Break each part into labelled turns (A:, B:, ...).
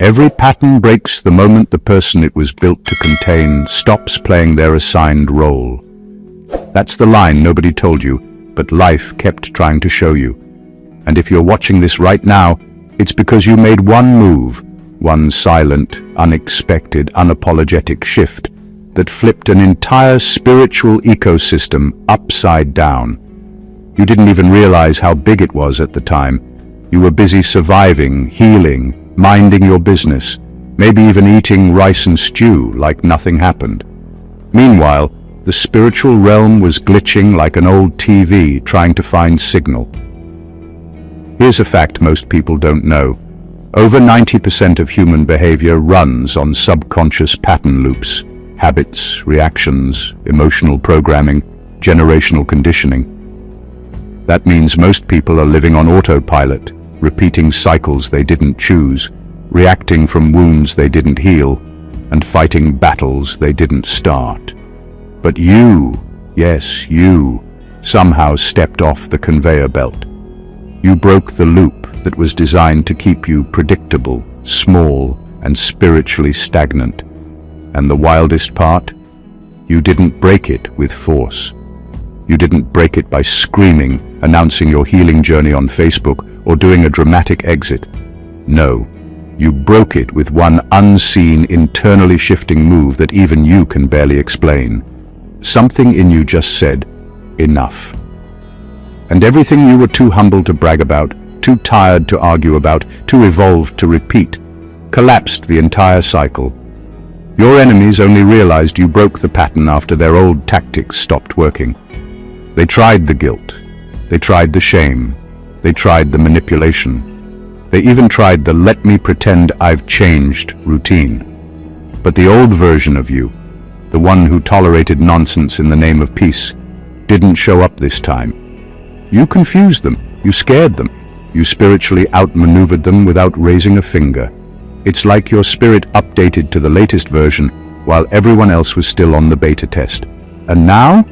A: Every pattern breaks the moment the person it was built to contain stops playing their assigned role. That's the line nobody told you, but life kept trying to show you. And if you're watching this right now, it's because you made one move, one silent, unexpected, unapologetic shift that flipped an entire spiritual ecosystem upside down. You didn't even realize how big it was at the time. You were busy surviving, healing, minding your business, maybe even eating rice and stew like nothing happened. Meanwhile, the spiritual realm was glitching like an old TV trying to find signal. Here's a fact most people don't know. Over 90% of human behavior runs on subconscious pattern loops, habits, reactions, emotional programming, generational conditioning. That means most people are living on autopilot, repeating cycles they didn't choose, reacting from wounds they didn't heal, and fighting battles they didn't start. But you, yes, you, somehow stepped off the conveyor belt. You broke the loop that was designed to keep you predictable, small, and spiritually stagnant. And the wildest part? You didn't break it with force. You didn't break it by screaming, announcing your healing journey on Facebook, or doing a dramatic exit. No, you broke it with one unseen, internally shifting move that even you can barely explain. Something in you just said, enough. And everything you were too humble to brag about, too tired to argue about, too evolved to repeat, collapsed the entire cycle. Your enemies only realized you broke the pattern after their old tactics stopped working. They tried the guilt. They tried the shame. They tried the manipulation. They even tried the let me pretend I've changed routine. But the old version of you, the one who tolerated nonsense in the name of peace, didn't show up this time. You confused them. You scared them. You spiritually outmaneuvered them without raising a finger. It's like your spirit updated to the latest version while everyone else was still on the beta test. And now?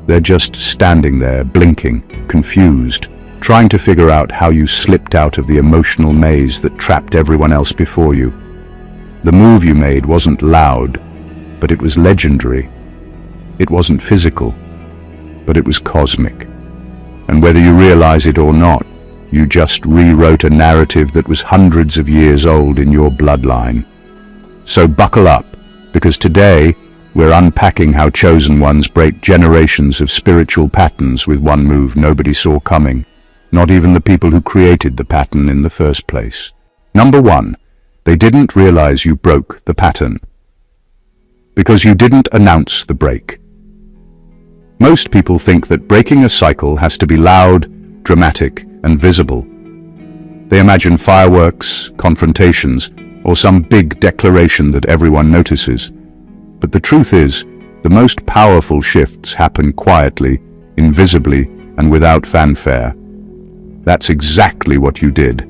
A: They're just standing there, blinking, confused, trying to figure out how you slipped out of the emotional maze that trapped everyone else before you. The move you made wasn't loud, but it was legendary. It wasn't physical, but it was cosmic. And whether you realize it or not, you just rewrote a narrative that was hundreds of years old in your bloodline. So buckle up, because today we're unpacking how chosen ones break generations of spiritual patterns with one move nobody saw coming, not even the people who created the pattern in the first place. Number 1, they didn't realize you broke the pattern. Because you didn't announce the break. Most people think that breaking a cycle has to be loud, dramatic, and visible. They imagine fireworks, confrontations, or some big declaration that everyone notices. But the truth is, the most powerful shifts happen quietly, invisibly, and without fanfare. That's exactly what you did.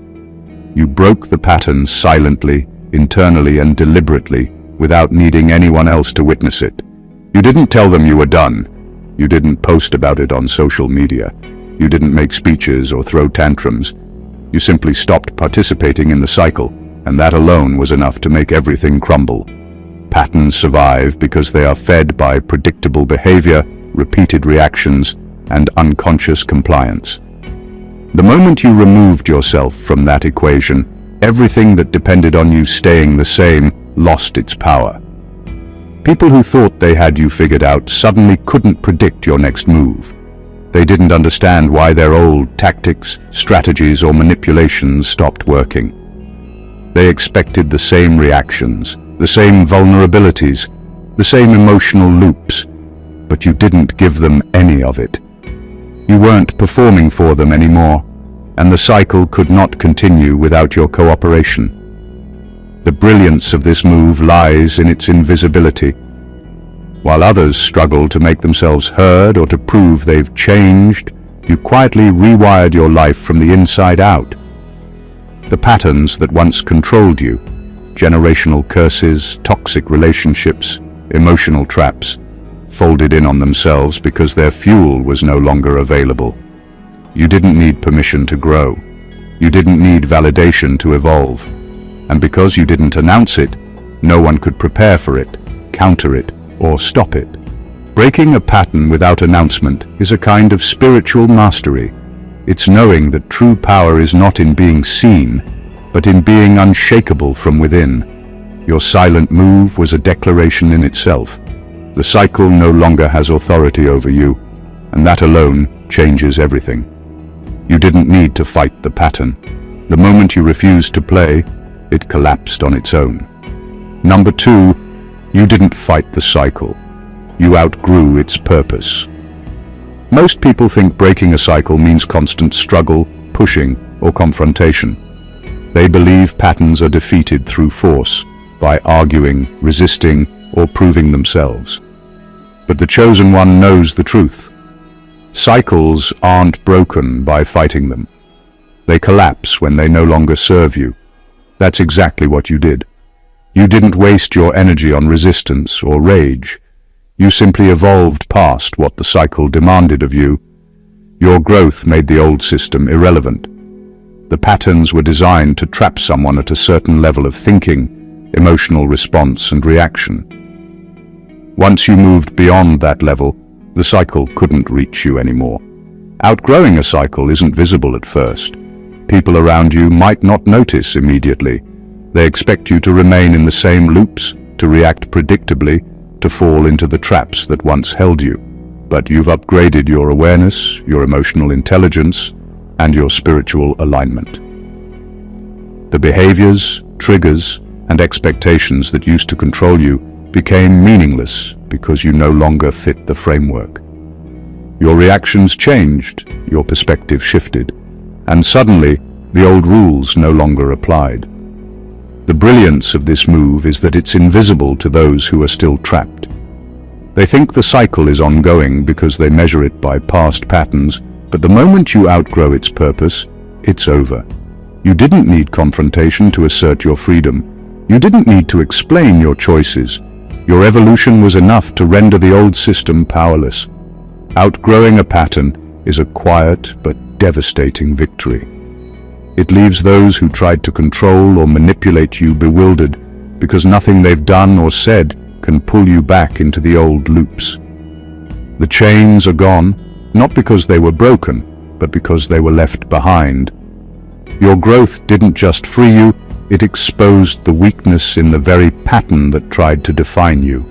A: You broke the pattern silently, internally, and deliberately, without needing anyone else to witness it. You didn't tell them you were done. You didn't post about it on social media. You didn't make speeches or throw tantrums. You simply stopped participating in the cycle, and that alone was enough to make everything crumble. Patterns survive because they are fed by predictable behavior, repeated reactions, and unconscious compliance. The moment you removed yourself from that equation, everything that depended on you staying the same lost its power. People who thought they had you figured out suddenly couldn't predict your next move. They didn't understand why their old tactics, strategies, or manipulations stopped working. They expected the same reactions, the same vulnerabilities, the same emotional loops, but you didn't give them any of it. You weren't performing for them anymore, and the cycle could not continue without your cooperation. The brilliance of this move lies in its invisibility. While others struggle to make themselves heard or to prove they've changed, you quietly rewired your life from the inside out. The patterns that once controlled you, generational curses, toxic relationships, emotional traps, folded in on themselves because their fuel was no longer available. You didn't need permission to grow. You didn't need validation to evolve. And because you didn't announce it, no one could prepare for it, counter it, or stop it. Breaking a pattern without announcement is a kind of spiritual mastery. It's knowing that true power is not in being seen, but in being unshakable from within. Your silent move was a declaration in itself. The cycle no longer has authority over you, and that alone changes everything. You didn't need to fight the pattern. The moment you refused to play, it collapsed on its own. Number 2, you didn't fight the cycle. You outgrew its purpose. Most people think breaking a cycle means constant struggle, pushing, or confrontation. They believe patterns are defeated through force, by arguing, resisting, or proving themselves. But the chosen one knows the truth. Cycles aren't broken by fighting them. They collapse when they no longer serve you. That's exactly what you did. You didn't waste your energy on resistance or rage. You simply evolved past what the cycle demanded of you. Your growth made the old system irrelevant. The patterns were designed to trap someone at a certain level of thinking, emotional response, and reaction. Once you moved beyond that level, the cycle couldn't reach you anymore. Outgrowing a cycle isn't visible at first. People around you might not notice immediately. They expect you to remain in the same loops, to react predictably, to fall into the traps that once held you. But you've upgraded your awareness, your emotional intelligence, and your spiritual alignment. The behaviors, triggers, and expectations that used to control you became meaningless because you no longer fit the framework. Your reactions changed, your perspective shifted, and suddenly the old rules no longer applied. The brilliance of this move is that it's invisible to those who are still trapped. They think the cycle is ongoing because they measure it by past patterns, but the moment you outgrow its purpose, it's over. You didn't need confrontation to assert your freedom. You didn't need to explain your choices. Your evolution was enough to render the old system powerless. Outgrowing a pattern is a quiet but devastating victory. It leaves those who tried to control or manipulate you bewildered because nothing they've done or said can pull you back into the old loops. The chains are gone, not because they were broken, but because they were left behind. Your growth didn't just free you, it exposed the weakness in the very pattern that tried to define you.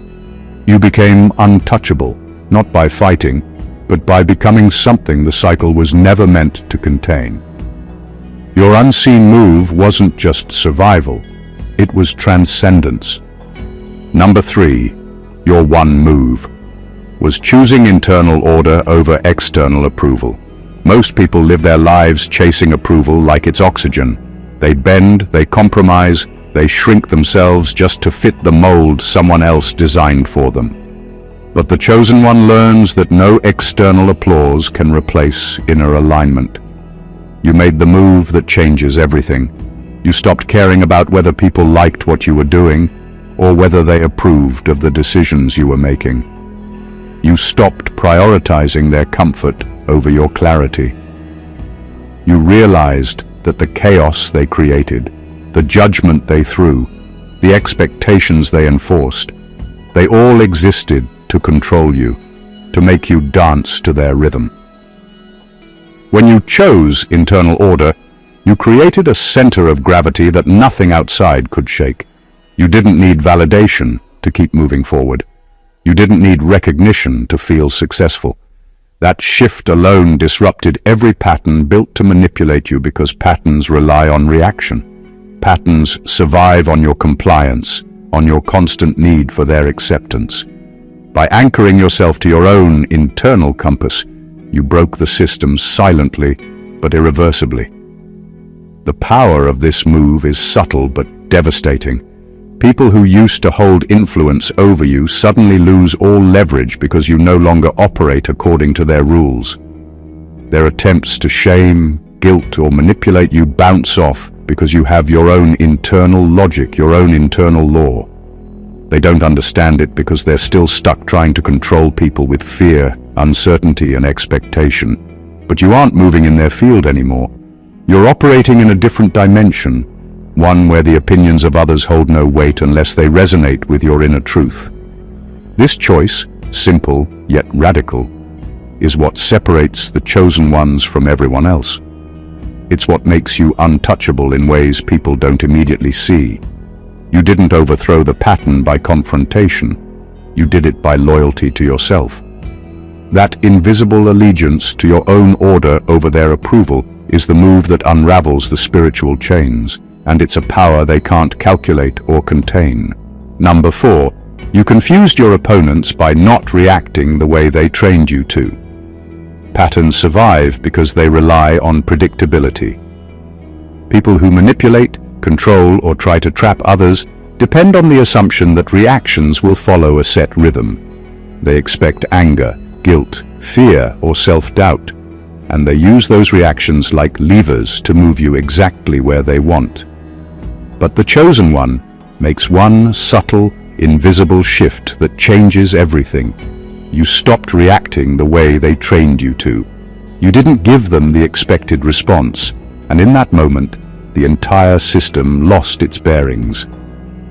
A: You became untouchable, not by fighting, but by becoming something the cycle was never meant to contain. Your unseen move wasn't just survival, it was transcendence. Number 3, your one move, was choosing internal order over external approval. Most people live their lives chasing approval like it's oxygen. They bend, they compromise, they shrink themselves just to fit the mold someone else designed for them. But the chosen one learns that no external applause can replace inner alignment. You made the move that changes everything. You stopped caring about whether people liked what you were doing or whether they approved of the decisions you were making. You stopped prioritizing their comfort over your clarity. You realized that the chaos they created, the judgment they threw, the expectations they enforced, they all existed to control you, to make you dance to their rhythm. When you chose internal order, you created a center of gravity that nothing outside could shake. You didn't need validation to keep moving forward. You didn't need recognition to feel successful. That shift alone disrupted every pattern built to manipulate you because patterns rely on reaction. Patterns survive on your compliance, on your constant need for their acceptance. By anchoring yourself to your own internal compass, you broke the system silently but irreversibly. The power of this move is subtle but devastating. People who used to hold influence over you suddenly lose all leverage because you no longer operate according to their rules. Their attempts to shame, guilt, or manipulate you bounce off because you have your own internal logic, your own internal law. They don't understand it because they're still stuck trying to control people with fear, uncertainty, and expectation. But you aren't moving in their field anymore. You're operating in a different dimension, one where the opinions of others hold no weight unless they resonate with your inner truth. This choice, simple yet radical, is what separates the chosen ones from everyone else. It's what makes you untouchable in ways people don't immediately see. You didn't overthrow the pattern by confrontation. You did it by loyalty to yourself. That invisible allegiance to your own order over their approval is the move that unravels the spiritual chains, and it's a power they can't calculate or contain. Number 4, you confused your opponents by not reacting the way they trained you to. Patterns survive because they rely on predictability. People who manipulate, control, or try to trap others depend on the assumption that reactions will follow a set rhythm. They expect anger, guilt, fear, or self-doubt, and they use those reactions like levers to move you exactly where they want. But the chosen one makes one subtle, invisible shift that changes everything. You stopped reacting the way they trained you to. You didn't give them the expected response, and in that moment, the entire system lost its bearings.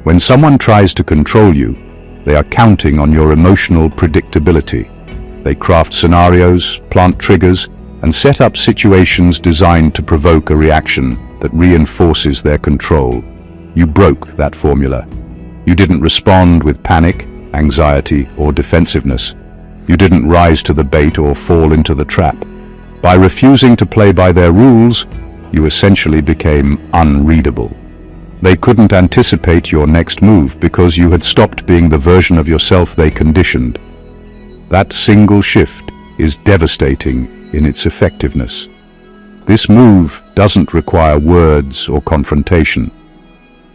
A: When someone tries to control you, they are counting on your emotional predictability. They craft scenarios, plant triggers, and set up situations designed to provoke a reaction that reinforces their control. You broke that formula. You didn't respond with panic, anxiety, or defensiveness. You didn't rise to the bait or fall into the trap. By refusing to play by their rules, you essentially became unreadable. They couldn't anticipate your next move because you had stopped being the version of yourself they conditioned. That single shift is devastating in its effectiveness. This move doesn't require words or confrontation.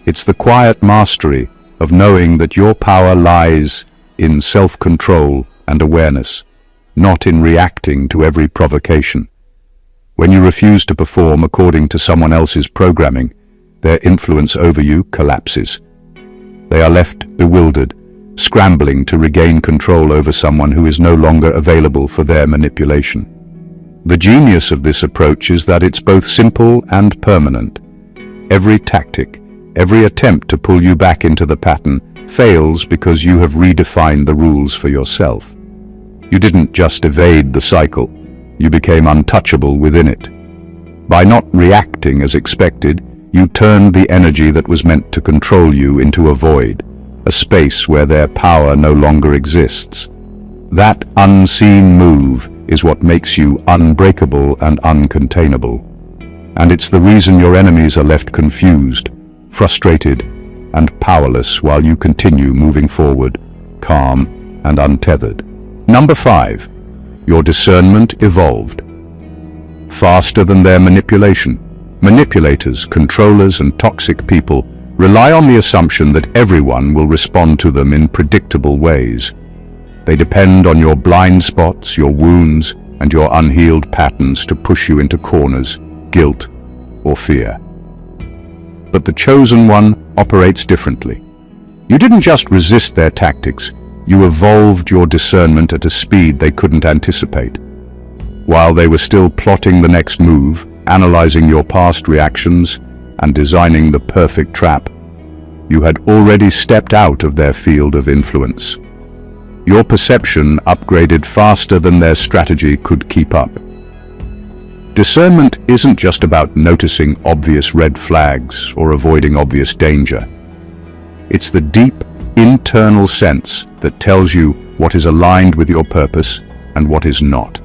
A: It's the quiet mastery of knowing that your power lies in self-control and awareness, not in reacting to every provocation. When you refuse to perform according to someone else's programming, their influence over you collapses. They are left bewildered, scrambling to regain control over someone who is no longer available for their manipulation. The genius of this approach is that it's both simple and permanent. Every tactic, every attempt to pull you back into the pattern fails because you have redefined the rules for yourself. You didn't just evade the cycle, you became untouchable within it. By not reacting as expected, you turned the energy that was meant to control you into a void, a space where their power no longer exists. That unseen move is what makes you unbreakable and uncontainable. And it's the reason your enemies are left confused, frustrated, and powerless while you continue moving forward, calm and untethered. Number 5, your discernment evolved. Faster than their manipulation, manipulators, controllers, and toxic people rely on the assumption that everyone will respond to them in predictable ways. They depend on your blind spots, your wounds, and your unhealed patterns to push you into corners, guilt, or fear. But the chosen one operates differently. You didn't just resist their tactics, you evolved your discernment at a speed they couldn't anticipate. While they were still plotting the next move, analyzing your past reactions, and designing the perfect trap, you had already stepped out of their field of influence. Your perception upgraded faster than their strategy could keep up. Discernment isn't just about noticing obvious red flags or avoiding obvious danger. It's the deep, internal sense that tells you what is aligned with your purpose and what is not.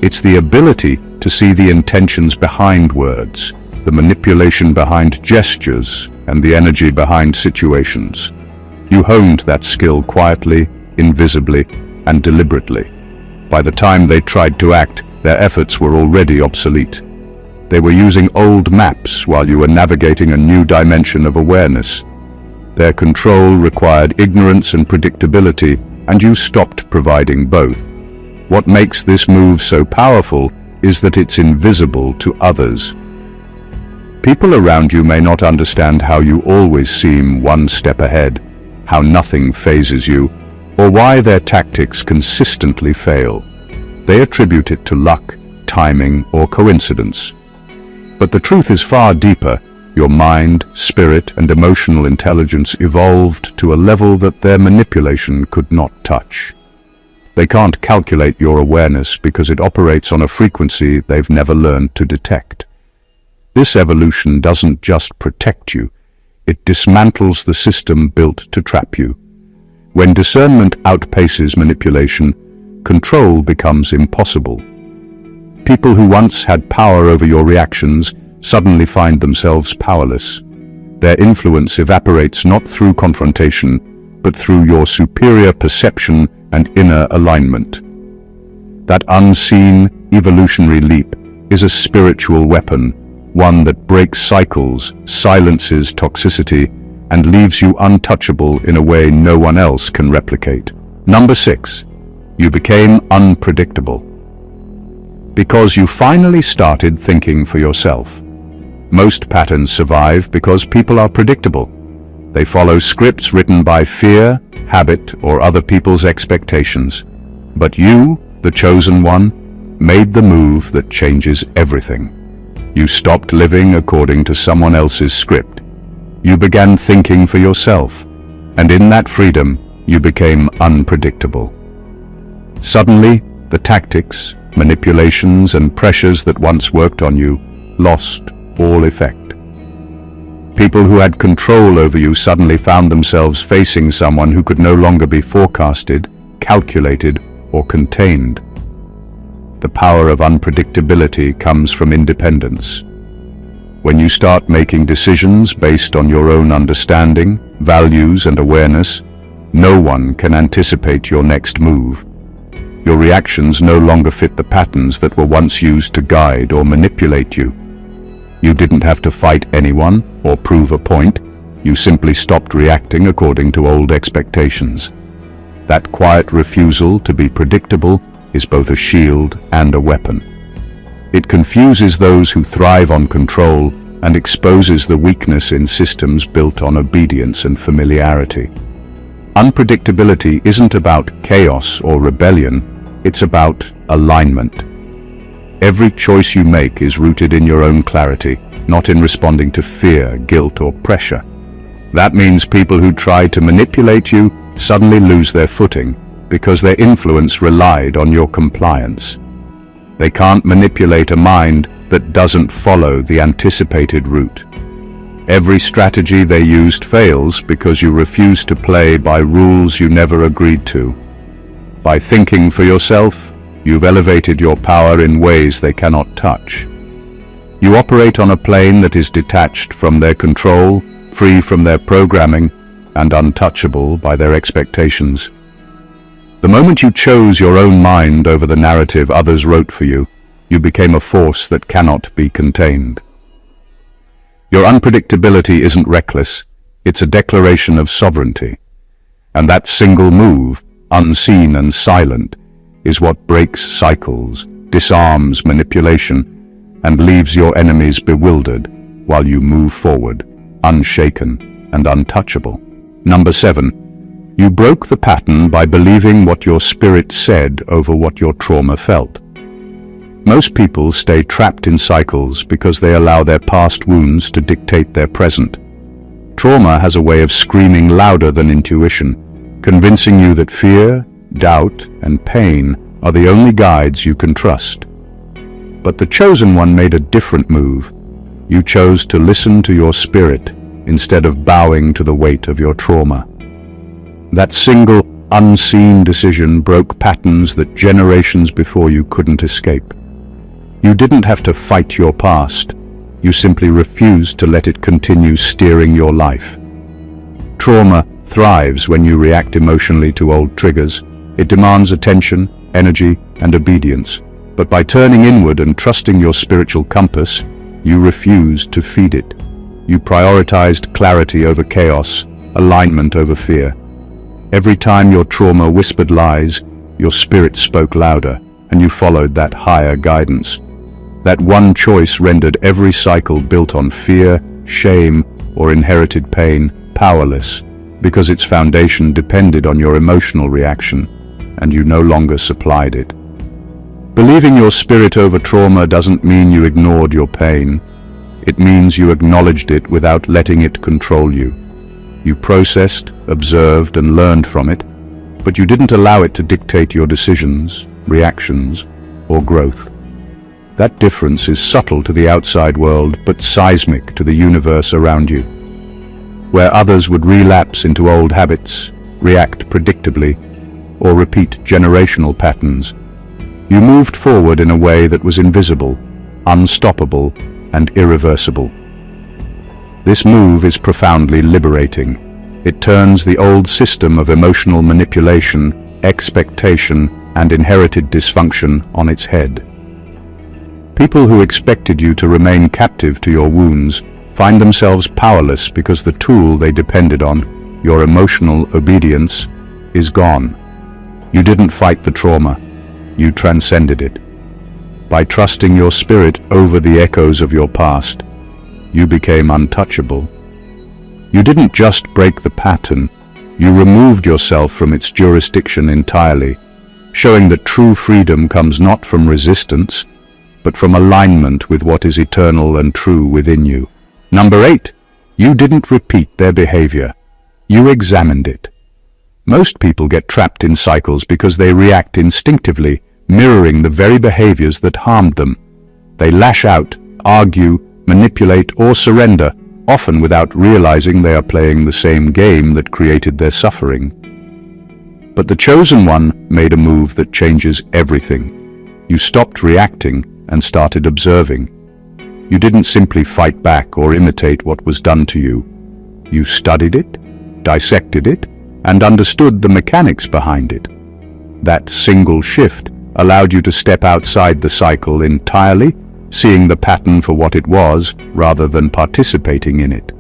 A: It's the ability to see the intentions behind words, the manipulation behind gestures, and the energy behind situations. You honed that skill quietly, invisibly, and deliberately. By the time they tried to act, their efforts were already obsolete. They were using old maps while you were navigating a new dimension of awareness. Their control required ignorance and predictability, and you stopped providing both. What makes this move so powerful is that it's invisible to others. People around you may not understand how you always seem one step ahead, how nothing phases you, or why their tactics consistently fail. They attribute it to luck, timing, or coincidence. But the truth is far deeper. Your mind, spirit, and emotional intelligence evolved to a level that their manipulation could not touch. They can't calculate your awareness because it operates on a frequency they've never learned to detect. This evolution doesn't just protect you, it dismantles the system built to trap you. When discernment outpaces manipulation, control becomes impossible. People who once had power over your reactions suddenly find themselves powerless. Their influence evaporates not through confrontation, but through your superior perception and inner alignment. That unseen, evolutionary leap is a spiritual weapon, one that breaks cycles, silences toxicity, and leaves you untouchable in a way no one else can replicate. Number 6. You became unpredictable. Because you finally started thinking for yourself. Most patterns survive because people are predictable. They follow scripts written by fear, habit, or other people's expectations. But you, the chosen one, made the move that changes everything. You stopped living according to someone else's script. You began thinking for yourself, and in that freedom, you became unpredictable. Suddenly, the tactics, manipulations, and pressures that once worked on you lost all effect. People who had control over you suddenly found themselves facing someone who could no longer be forecasted, calculated, or contained. The power of unpredictability comes from independence. When you start making decisions based on your own understanding, values, and awareness, no one can anticipate your next move. Your reactions no longer fit the patterns that were once used to guide or manipulate you. You didn't have to fight anyone or prove a point. You simply stopped reacting according to old expectations. That quiet refusal to be predictable is both a shield and a weapon. It confuses those who thrive on control and exposes the weakness in systems built on obedience and familiarity. Unpredictability isn't about chaos or rebellion, it's about alignment. Every choice you make is rooted in your own clarity, not in responding to fear, guilt, or pressure. That means people who try to manipulate you suddenly lose their footing because their influence relied on your compliance. They can't manipulate a mind that doesn't follow the anticipated route. Every strategy they used fails because you refuse to play by rules you never agreed to. By thinking for yourself, you've elevated your power in ways they cannot touch. You operate on a plane that is detached from their control, free from their programming, and untouchable by their expectations. The moment you chose your own mind over the narrative others wrote for you, you became a force that cannot be contained. Your unpredictability isn't reckless, it's a declaration of sovereignty. And that single move, unseen and silent, is what breaks cycles, disarms manipulation, and leaves your enemies bewildered while you move forward, unshaken and untouchable. Number 7. You broke the pattern by believing what your spirit said over what your trauma felt. Most people stay trapped in cycles because they allow their past wounds to dictate their present. Trauma has a way of screaming louder than intuition, convincing you that fear, doubt, and pain are the only guides you can trust. But the chosen one made a different move. You chose to listen to your spirit instead of bowing to the weight of your trauma. That single, unseen decision broke patterns that generations before you couldn't escape. You didn't have to fight your past. You simply refused to let it continue steering your life. Trauma thrives when you react emotionally to old triggers. It demands attention, energy, and obedience. But by turning inward and trusting your spiritual compass, you refused to feed it. You prioritized clarity over chaos, alignment over fear. Every time your trauma whispered lies, your spirit spoke louder, and you followed that higher guidance. That one choice rendered every cycle built on fear, shame, or inherited pain powerless, because its foundation depended on your emotional reaction, and you no longer supplied it. Believing your spirit over trauma doesn't mean you ignored your pain. It means you acknowledged it without letting it control you. You processed, observed, and learned from it, but you didn't allow it to dictate your decisions, reactions, or growth. That difference is subtle to the outside world, but seismic to the universe around you. Where others would relapse into old habits, react predictably, or repeat generational patterns, you moved forward in a way that was invisible, unstoppable, and irreversible. This move is profoundly liberating. It turns the old system of emotional manipulation, expectation, and inherited dysfunction on its head. People who expected you to remain captive to your wounds find themselves powerless because the tool they depended on, your emotional obedience, is gone. You didn't fight the trauma, you transcended it. By trusting your spirit over the echoes of your past, you became untouchable. You didn't just break the pattern, you removed yourself from its jurisdiction entirely, showing that true freedom comes not from resistance, but from alignment with what is eternal and true within you. Number 8, you didn't repeat their behavior. You examined it. Most people get trapped in cycles because they react instinctively, mirroring the very behaviors that harmed them. They lash out, argue, manipulate, or surrender, often without realizing they are playing the same game that created their suffering. But the chosen one made a move that changes everything. You stopped reacting and started observing. You didn't simply fight back or imitate what was done to you. You studied it, dissected it, and understood the mechanics behind it. That single shift allowed you to step outside the cycle entirely, seeing the pattern for what it was rather than participating in it.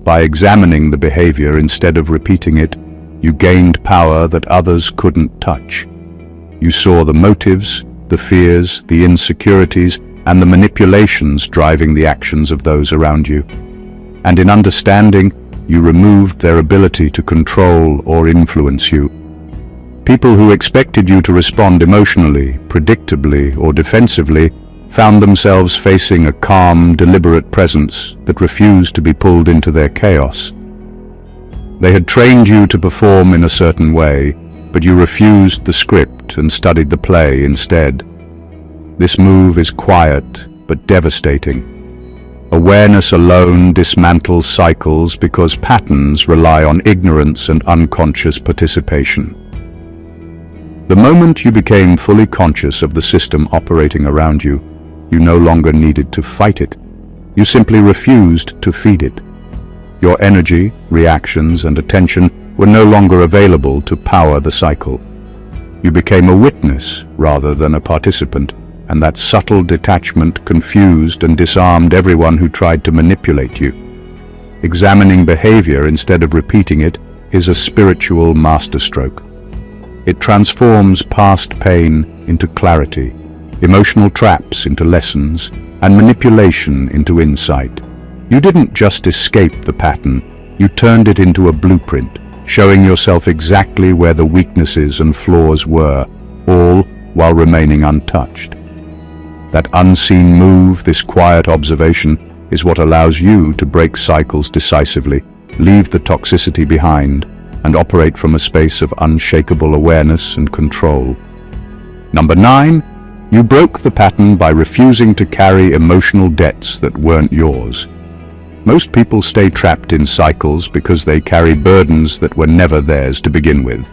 A: By examining the behavior instead of repeating it, you gained power that others couldn't touch. You saw the motives, the fears, the insecurities, and the manipulations driving the actions of those around you. And in understanding, you removed their ability to control or influence you. People who expected you to respond emotionally, predictably, or defensively found themselves facing a calm, deliberate presence that refused to be pulled into their chaos. They had trained you to perform in a certain way, but you refused the script and studied the play instead. This move is quiet but devastating. Awareness alone dismantles cycles because patterns rely on ignorance and unconscious participation. The moment you became fully conscious of the system operating around you, you no longer needed to fight it. You simply refused to feed it. Your energy, reactions, and attention were no longer available to power the cycle. You became a witness rather than a participant, and that subtle detachment confused and disarmed everyone who tried to manipulate you. Examining behavior instead of repeating it is a spiritual masterstroke. It transforms past pain into clarity, emotional traps into lessons, and manipulation into insight. You didn't just escape the pattern, you turned it into a blueprint, showing yourself exactly where the weaknesses and flaws were, all while remaining untouched. That unseen move, this quiet observation, is what allows you to break cycles decisively, leave the toxicity behind, and operate from a space of unshakable awareness and control. Number 9, you broke the pattern by refusing to carry emotional debts that weren't yours. Most people stay trapped in cycles because they carry burdens that were never theirs to begin with.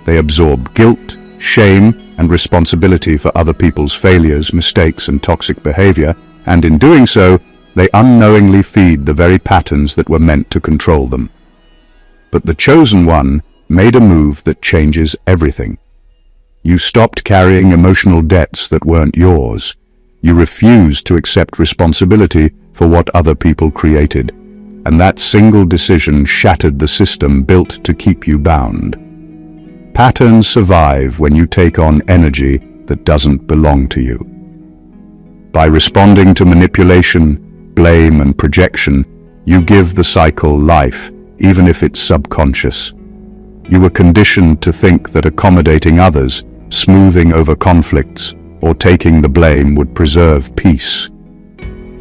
A: They absorb guilt, shame, and responsibility for other people's failures, mistakes, and toxic behavior, and in doing so, they unknowingly feed the very patterns that were meant to control them. But the chosen one made a move that changes everything. You stopped carrying emotional debts that weren't yours. You refused to accept responsibility for what other people created, and that single decision shattered the system built to keep you bound. Patterns survive when you take on energy that doesn't belong to you. By responding to manipulation, blame, and projection, you give the cycle life, even if it's subconscious. You were conditioned to think that accommodating others, smoothing over conflicts, or taking the blame would preserve peace.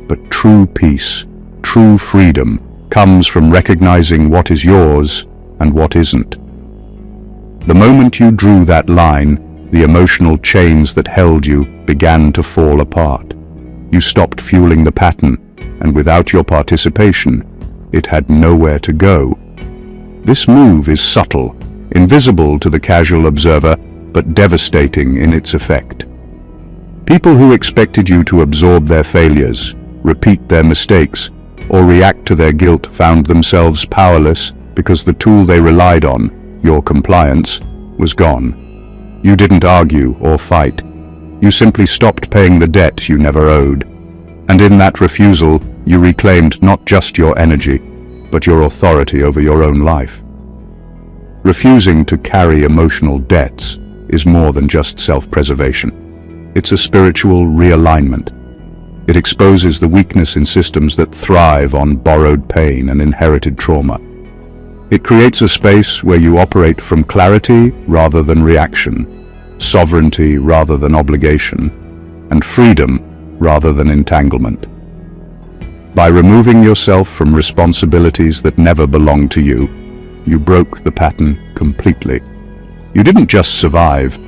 A: But true peace, true freedom, comes from recognizing what is yours and what isn't. The moment you drew that line, the emotional chains that held you began to fall apart. You stopped fueling the pattern, and without your participation, it had nowhere to go. This move is subtle, invisible to the casual observer, but devastating in its effect. People who expected you to absorb their failures, repeat their mistakes, or react to their guilt found themselves powerless because the tool they relied on, your compliance, was gone. You didn't argue or fight. You simply stopped paying the debt you never owed. And in that refusal, you reclaimed not just your energy, but your authority over your own life. Refusing to carry emotional debts is more than just self-preservation. It's a spiritual realignment. It exposes the weakness in systems that thrive on borrowed pain and inherited trauma. It creates a space where you operate from clarity rather than reaction, sovereignty rather than obligation, and freedom rather than entanglement. By removing yourself from responsibilities that never belonged to you, you broke the pattern completely. You didn't just survive,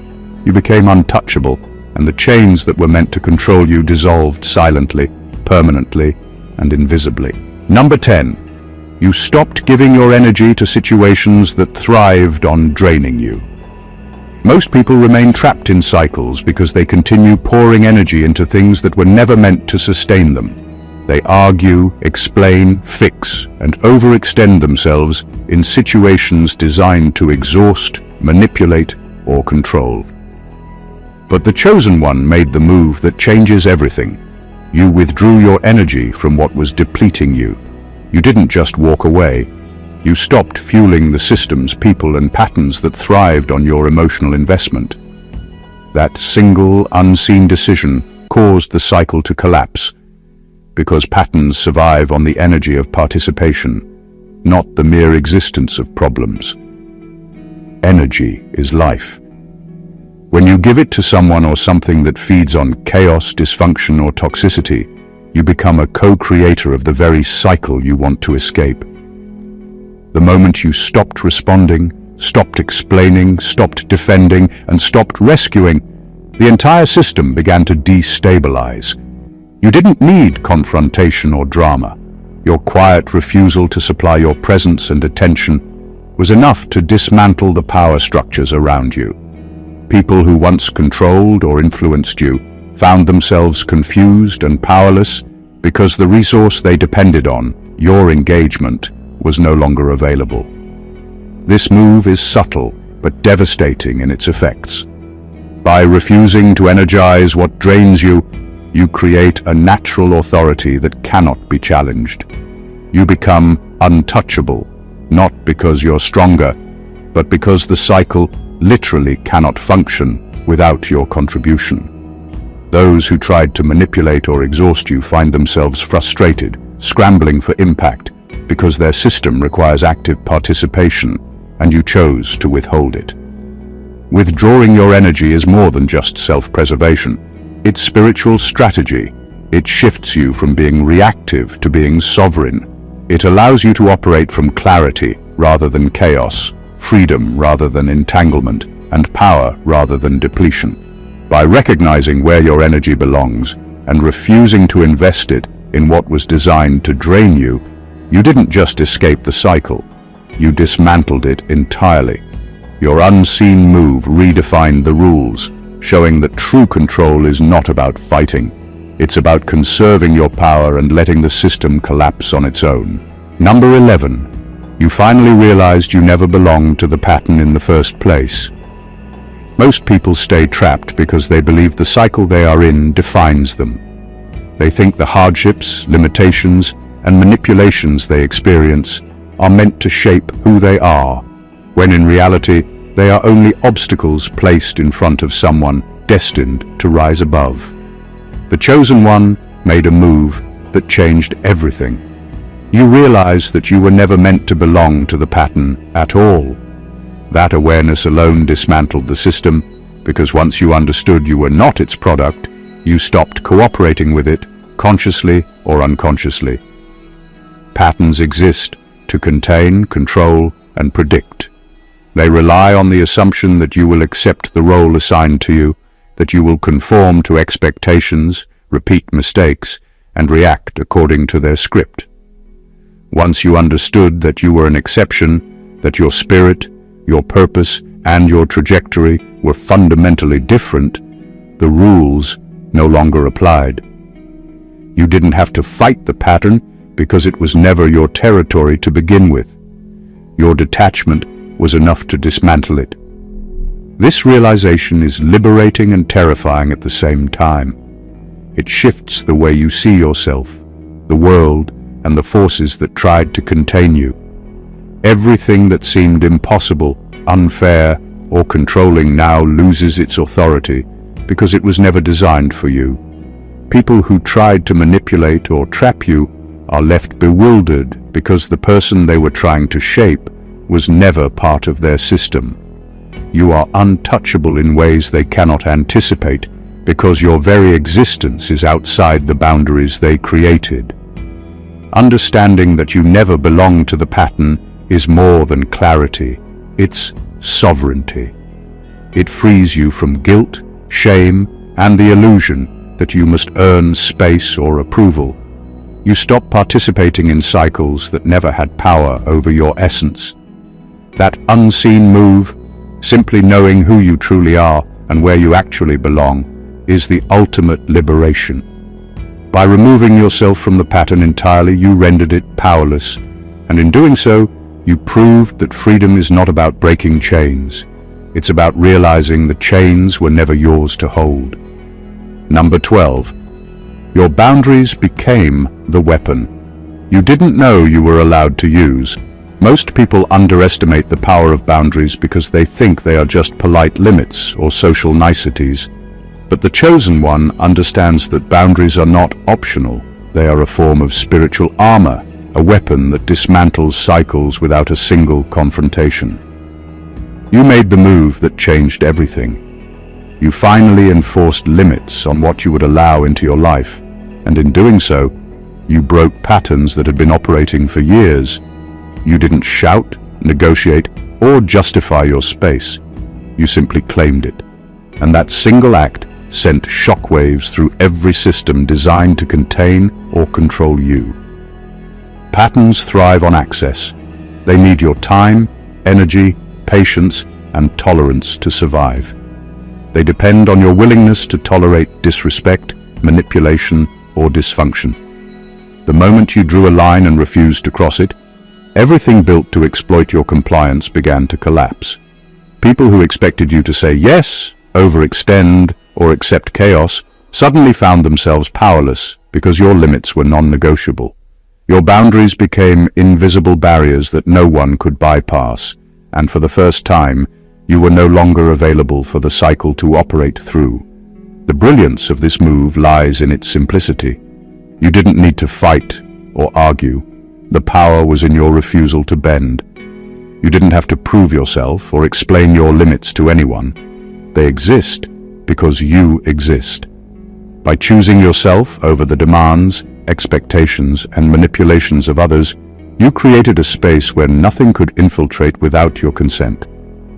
A: you became untouchable, and the chains that were meant to control you dissolved silently, permanently, and invisibly. Number 10. You stopped giving your energy to situations that thrived on draining you. Most people remain trapped in cycles because they continue pouring energy into things that were never meant to sustain them. They argue, explain, fix, and overextend themselves in situations designed to exhaust, manipulate, or control. But the chosen one made the move that changes everything. You withdrew your energy from what was depleting you. You didn't just walk away. You stopped fueling the systems, people, and patterns that thrived on your emotional investment. That single, unseen decision caused the cycle to collapse, because patterns survive on the energy of participation, not the mere existence of problems. Energy is life. When you give it to someone or something that feeds on chaos, dysfunction, or toxicity, you become a co-creator of the very cycle you want to escape. The moment you stopped responding, stopped explaining, stopped defending, and stopped rescuing, the entire system began to destabilize. You didn't need confrontation or drama. Your quiet refusal to supply your presence and attention was enough to dismantle the power structures around you. People who once controlled or influenced you found themselves confused and powerless because the resource they depended on, your engagement, was no longer available. This move is subtle but devastating in its effects. By refusing to energize what drains you, you create a natural authority that cannot be challenged. You become untouchable, not because you're stronger, but because the cycle literally cannot function without your contribution. Those who tried to manipulate or exhaust you find themselves frustrated, scrambling for impact, because their system requires active participation, and you chose to withhold it. Withdrawing your energy is more than just self-preservation. It's spiritual strategy. It shifts you from being reactive to being sovereign. It allows you to operate from clarity rather than chaos, freedom rather than entanglement, and power rather than depletion. By recognizing where your energy belongs and refusing to invest it in what was designed to drain you, you didn't just escape the cycle, you dismantled it entirely. Your unseen move redefined the rules, showing that true control is not about fighting. It's about conserving your power and letting the system collapse on its own. Number 11. You finally realized you never belonged to the pattern in the first place. Most people stay trapped because they believe the cycle they are in defines them. They think the hardships, limitations, and manipulations they experience are meant to shape who they are, when in reality they are only obstacles placed in front of someone destined to rise above. The chosen one made a move that changed everything. You realized that you were never meant to belong to the pattern at all. That awareness alone dismantled the system, because once you understood you were not its product, you stopped cooperating with it, consciously or unconsciously. Patterns exist to contain, control, and predict. They rely on the assumption that you will accept the role assigned to you, that you will conform to expectations, repeat mistakes, and react according to their script. Once you understood that you were an exception, that your spirit, your purpose, and your trajectory were fundamentally different, the rules no longer applied. You didn't have to fight the pattern because it was never your territory to begin with. Your detachment was enough to dismantle it. This realization is liberating and terrifying at the same time. It shifts the way you see yourself, the world, and the forces that tried to contain you. Everything that seemed impossible, unfair, or controlling now loses its authority because it was never designed for you. People who tried to manipulate or trap you are left bewildered because the person they were trying to shape was never part of their system. You are untouchable in ways they cannot anticipate because your very existence is outside the boundaries they created. Understanding that you never belong to the pattern is more than clarity. It's sovereignty. It frees you from guilt, shame, and the illusion that you must earn space or approval. You stop participating in cycles that never had power over your essence. That unseen move, simply knowing who you truly are and where you actually belong, is the ultimate liberation. By removing yourself from the pattern entirely, you rendered it powerless, and in doing so, you proved that freedom is not about breaking chains. It's about realizing the chains were never yours to hold. Number 12. Your boundaries became the weapon you didn't know you were allowed to use. Most people underestimate the power of boundaries because they think they are just polite limits or social niceties. But the chosen one understands that boundaries are not optional. They are a form of spiritual armor, a weapon that dismantles cycles without a single confrontation. You made the move that changed everything. You finally enforced limits on what you would allow into your life, and in doing so, you broke patterns that had been operating for years. You didn't shout, negotiate, or justify your space. You simply claimed it. And that single act sent shockwaves through every system designed to contain or control you. Patterns thrive on access. They need your time, energy, patience, and tolerance to survive. They depend on your willingness to tolerate disrespect, manipulation, or dysfunction. The moment you drew a line and refused to cross it, everything built to exploit your compliance began to collapse. People who expected you to say yes, overextend, or accept chaos suddenly found themselves powerless because your limits were non-negotiable. Your boundaries became invisible barriers that no one could bypass, and for the first time, you were no longer available for the cycle to operate through. The brilliance of this move lies in its simplicity. You didn't need to fight or argue. The power was in your refusal to bend. You didn't have to prove yourself or explain your limits to anyone. They exist because you exist. By choosing yourself over the demands, expectations, and manipulations of others, you created a space where nothing could infiltrate without your consent.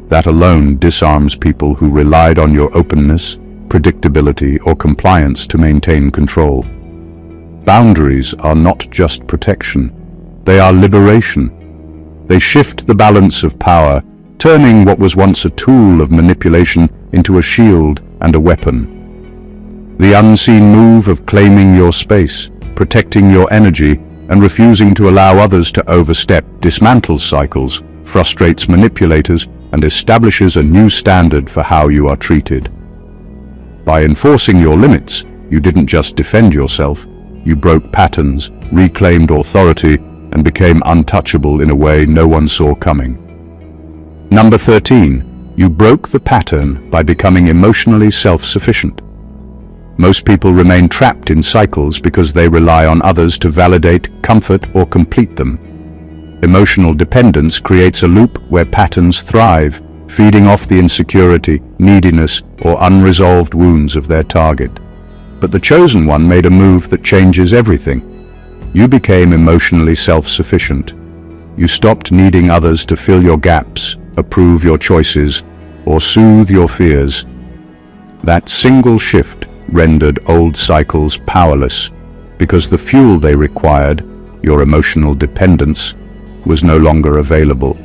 A: That alone disarms people who relied on your openness, predictability, or compliance to maintain control. Boundaries are not just protection. They are liberation. They shift the balance of power, turning what was once a tool of manipulation into a shield and a weapon. The unseen move of claiming your space, protecting your energy, and refusing to allow others to overstep dismantles cycles, frustrates manipulators, and establishes a new standard for how you are treated. By enforcing your limits, you didn't just defend yourself, you broke patterns, reclaimed authority, and became untouchable in a way no one saw coming. Number 13. You broke the pattern by becoming emotionally self-sufficient. Most people remain trapped in cycles because they rely on others to validate, comfort, or complete them. Emotional dependence creates a loop where patterns thrive, feeding off the insecurity, neediness, or unresolved wounds of their target. But the chosen one made a move that changes everything. You became emotionally self-sufficient. You stopped needing others to fill your gaps, approve your choices, or soothe your fears. That single shift rendered old cycles powerless, because the fuel they required, your emotional dependence, was no longer available.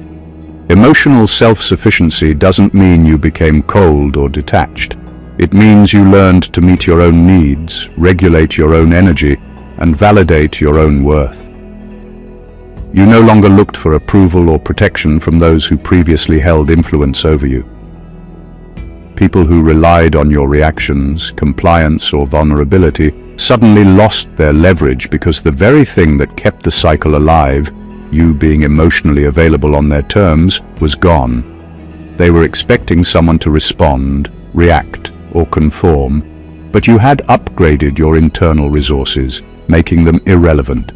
A: Emotional self-sufficiency doesn't mean you became cold or detached. It means you learned to meet your own needs, regulate your own energy, and validate your own worth. You no longer looked for approval or protection from those who previously held influence over you. People who relied on your reactions, compliance, or vulnerability suddenly lost their leverage because the very thing that kept the cycle alive, you being emotionally available on their terms, was gone. They were expecting someone to respond, react, or conform, but you had upgraded your internal resources, making them irrelevant.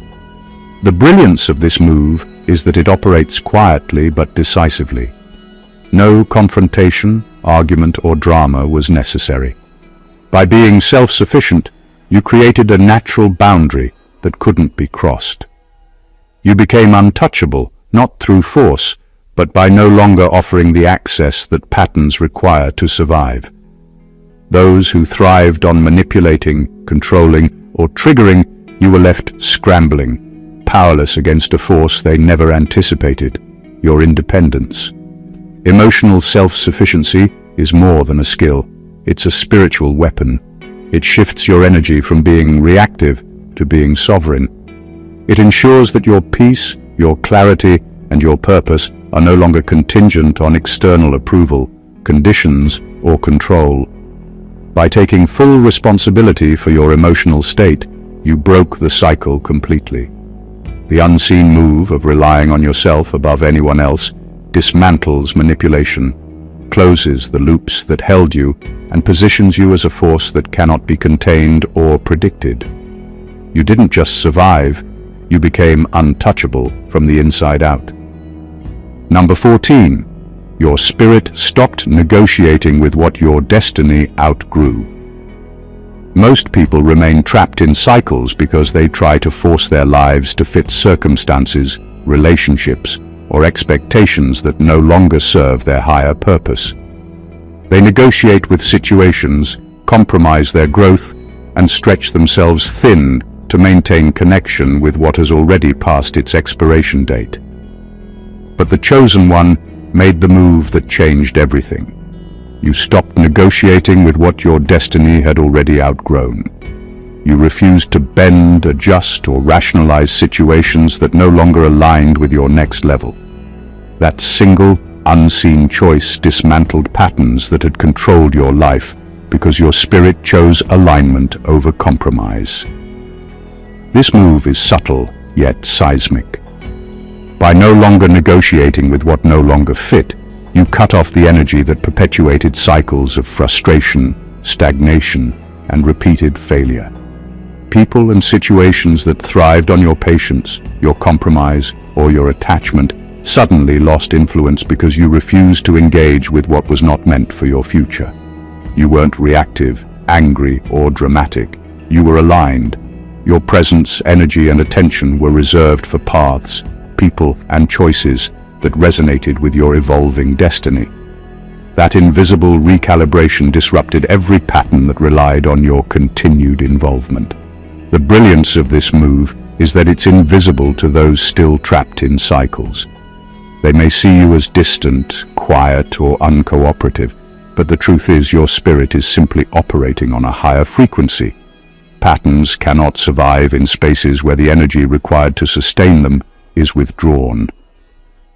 A: The brilliance of this move is that it operates quietly but decisively. No confrontation, argument, or drama was necessary. By being self-sufficient, you created a natural boundary that couldn't be crossed. You became untouchable, not through force, but by no longer offering the access that patterns require to survive. Those who thrived on manipulating, controlling, or triggering, you were left scrambling, powerless against a force they never anticipated, your independence. Emotional self-sufficiency is more than a skill. It's a spiritual weapon. It shifts your energy from being reactive to being sovereign. It ensures that your peace, your clarity, and your purpose are no longer contingent on external approval, conditions, or control. By taking full responsibility for your emotional state, you broke the cycle completely. The unseen move of relying on yourself above anyone else dismantles manipulation, closes the loops that held you, and positions you as a force that cannot be contained or predicted. You didn't just survive, you became untouchable from the inside out. Number 14. Your spirit stopped negotiating with what your destiny outgrew. Most people remain trapped in cycles because they try to force their lives to fit circumstances, relationships, or expectations that no longer serve their higher purpose. They negotiate with situations, compromise their growth, and stretch themselves thin to maintain connection with what has already passed its expiration date. But the chosen one made the move that changed everything. You stopped negotiating with what your destiny had already outgrown. You refused to bend, adjust, or rationalize situations that no longer aligned with your next level. That single, unseen choice dismantled patterns that had controlled your life because your spirit chose alignment over compromise. This move is subtle, yet seismic. By no longer negotiating with what no longer fit, you cut off the energy that perpetuated cycles of frustration, stagnation, and repeated failure. People and situations that thrived on your patience, your compromise, or your attachment suddenly lost influence because you refused to engage with what was not meant for your future. You weren't reactive, angry, or dramatic. You were aligned. Your presence, energy, and attention were reserved for paths, people, and choices that resonated with your evolving destiny. That invisible recalibration disrupted every pattern that relied on your continued involvement. The brilliance of this move is that it's invisible to those still trapped in cycles. They may see you as distant, quiet, or uncooperative, but the truth is your spirit is simply operating on a higher frequency. Patterns cannot survive in spaces where the energy required to sustain them is withdrawn.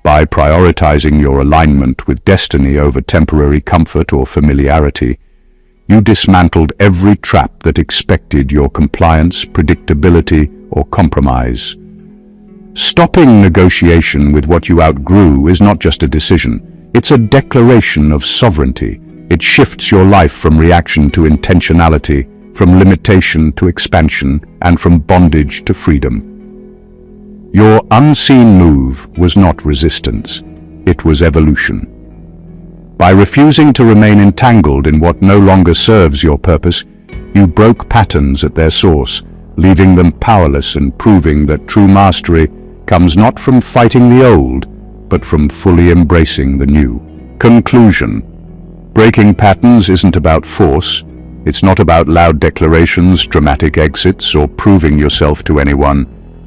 A: By prioritizing your alignment with destiny over temporary comfort or familiarity, you dismantled every trap that expected your compliance, predictability, or compromise. Stopping negotiation with what you outgrew is not just a decision, it's a declaration of sovereignty. It shifts your life from reaction to intentionality, from limitation to expansion, and from bondage to freedom. Your unseen move was not resistance, it was evolution. By refusing to remain entangled in what no longer serves your purpose, You broke patterns at their source, leaving them powerless and proving that true mastery comes not from fighting the old, but from fully embracing the new. Conclusion. Breaking patterns isn't about force. It's not about loud declarations, dramatic exits, or proving yourself to anyone.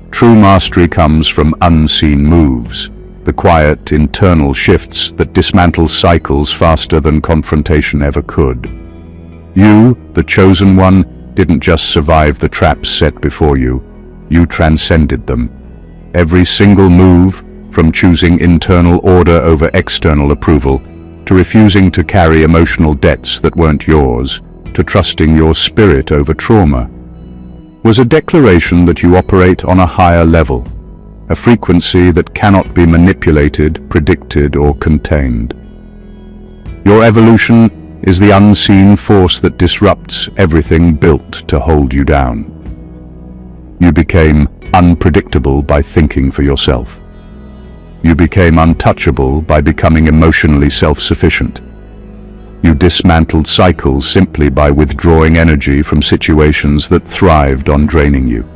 A: True mastery comes from unseen moves, the quiet, internal shifts that dismantle cycles faster than confrontation ever could. You, the chosen one, didn't just survive the traps set before you. You transcended them. Every single move, from choosing internal order over external approval, to refusing to carry emotional debts that weren't yours, to trusting your spirit over trauma, was a declaration that you operate on a higher level, a frequency that cannot be manipulated, predicted, or contained. Your evolution is the unseen force that disrupts everything built to hold you down. You became unpredictable by thinking for yourself. You became untouchable by becoming emotionally self-sufficient. You dismantled cycles simply by withdrawing energy from situations that thrived on draining you.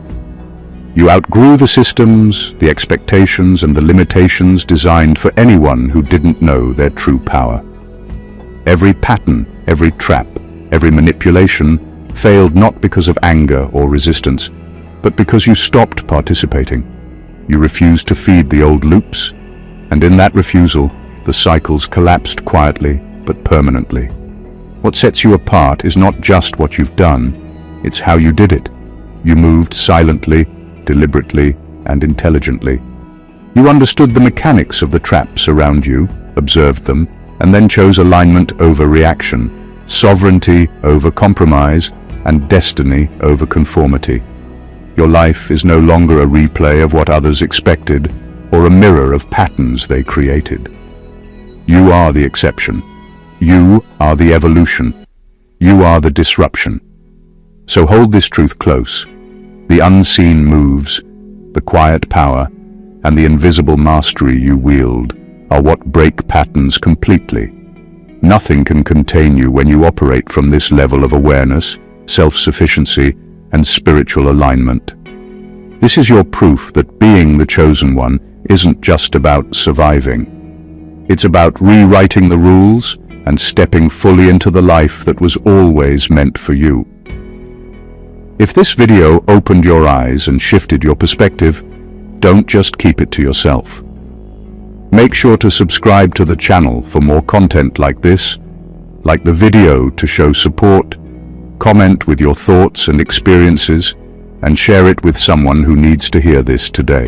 A: You outgrew the systems, the expectations, and the limitations designed for anyone who didn't know their true power. Every pattern, every trap, every manipulation failed not because of anger or resistance, but because you stopped participating. You refused to feed the old loops, and in that refusal, the cycles collapsed quietly but permanently. What sets you apart is not just what you've done, it's how you did it. You moved silently, deliberately, and intelligently. You understood the mechanics of the traps around you, observed them, and then chose alignment over reaction, sovereignty over compromise, and destiny over conformity. Your life is no longer a replay of what others expected or a mirror of patterns they created. You are the exception. You are the evolution. You are the disruption. So hold this truth close. The unseen moves, the quiet power, and the invisible mastery you wield are what break patterns completely. Nothing can contain you when you operate from this level of awareness, self-sufficiency, and spiritual alignment. This is your proof that being the chosen one isn't just about surviving. It's about rewriting the rules and stepping fully into the life that was always meant for you. If this video opened your eyes and shifted your perspective, don't just keep it to yourself. Make sure to subscribe to the channel for more content like this, like the video to show support, comment with your thoughts and experiences, and share it with someone who needs to hear this today.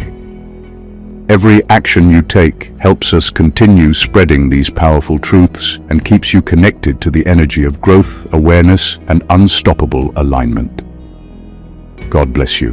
A: Every action you take helps us continue spreading these powerful truths and keeps you connected to the energy of growth, awareness, and unstoppable alignment. God bless you.